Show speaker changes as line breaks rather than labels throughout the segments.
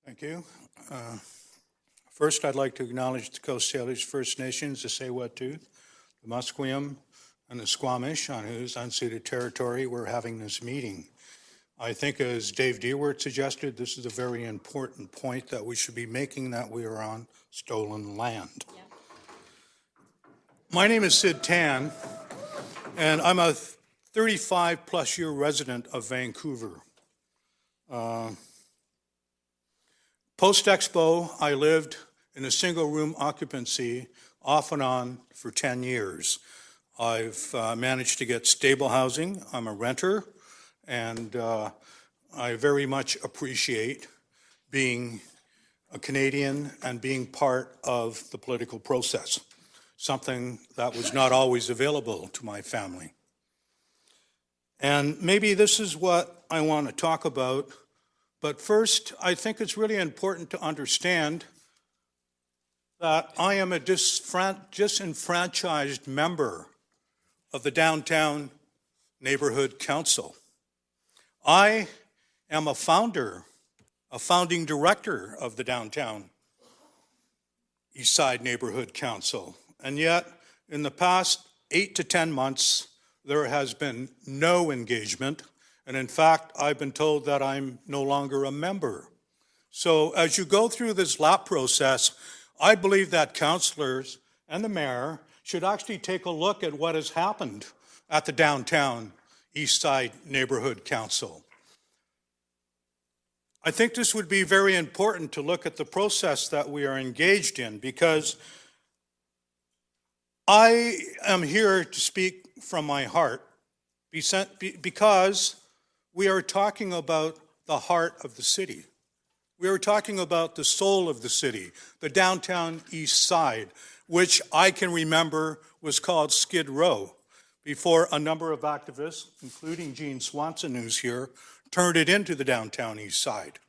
Thank you. First, I'd like to acknowledge the Coast Salish First Nations, the Tsleil-Waututh, the Musqueam, and the Squamish, on whose unceded territory we're having this meeting. I think, as Dave Dewart suggested, this is a very important point that we should be making, that we are on stolen land. Yeah. My name is Sid Tan, and I'm a 35-plus year resident of Vancouver. Post-Expo, I lived in a single-room occupancy off and on for 10 years. I've managed to get stable housing. I'm a renter, and I very much appreciate being a Canadian and being part of the political process, something that was not always available to my family. And maybe this is what I want to talk about. But first, I think it's really important to understand that I am a disenfranchised member of the Downtown Neighborhood Council. I am a founding director of the Downtown Eastside Neighborhood Council. And yet, in the past 8 to 10 months, there has been no engagement. And in fact, I've been told that I'm no longer a member. So as you go through this lap process, I believe that councillors and the mayor should actually take a look at what has happened at the Downtown Eastside Neighborhood Council. I think this would be very important to look at the process that we are engaged in, because I am here to speak from my heart, because we are talking about the heart of the city. We are talking about the soul of the city, the Downtown East Side, which I can remember was called Skid Row before a number of activists, including Gene Swanson, who's here, turned it into the Downtown East Side.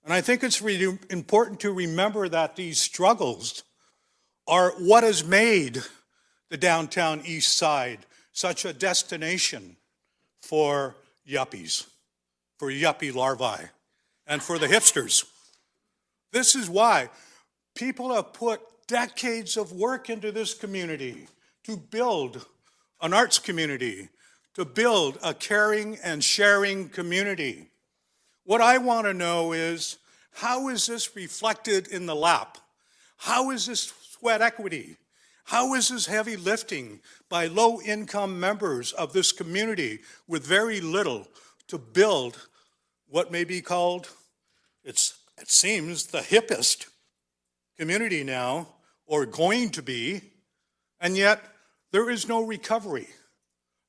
And I think it's really important to remember that these struggles are what has made the Downtown East Side such a destination for yuppies, for yuppie larvae, and for the hipsters. This is why people have put decades of work into this community to build an arts community, to build a caring and sharing community. What I want to know is, how is this reflected in the lap? How is this sweat equity? How is this heavy lifting by low-income members of this community with very little to build what may be called, it seems, the hippest community now, or going to be, and yet there is no recovery.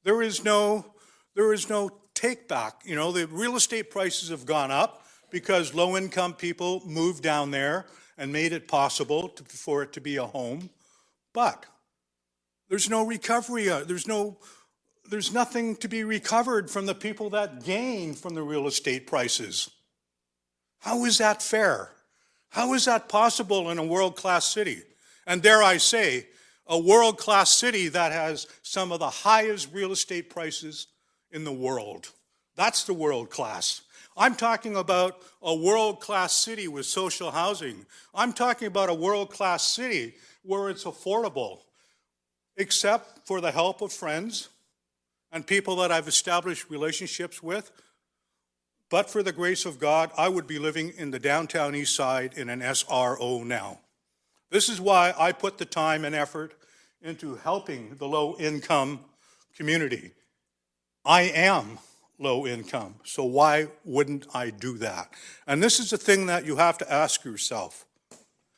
There is no take back. You know, the real estate prices have gone up because low-income people moved down there and made it possible for it to be a home. But there's no recovery. There's nothing to be recovered from the people that gain from the real estate prices. How is that fair? How is that possible in a world-class city? And dare I say, a world-class city that has some of the highest real estate prices in the world. That's the world class. I'm talking about a world-class city with social housing. I'm talking about a world-class city where it's affordable, except for the help of friends and people that I've established relationships with. But for the grace of God, I would be living in the Downtown East Side in an SRO now. This is why I put the time and effort into helping the low-income community. I am low income, so why wouldn't I do that? And this is the thing that you have to ask yourself.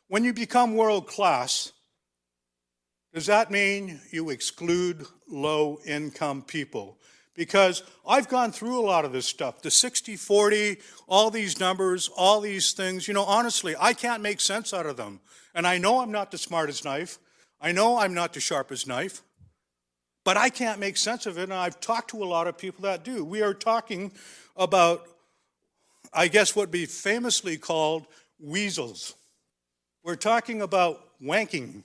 When you become world class, does that mean you exclude low income people? Because I've gone through a lot of this stuff, the 60-40, all these numbers, all these things. You know, honestly, I can't make sense out of them. And I know I'm not the smartest knife. I know I'm not the sharpest knife. But I can't make sense of it, and I've talked to a lot of people that do. We are talking about, I guess, what would be famously called weasels. We're talking about wanking.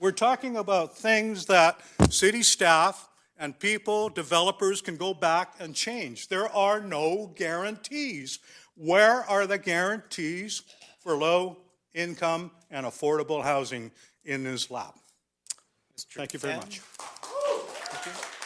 We're talking about things that city staff and people, developers, can go back and change. There are no guarantees. Where are the guarantees for low income and affordable housing in this lap? Thank you very much.
Thank you.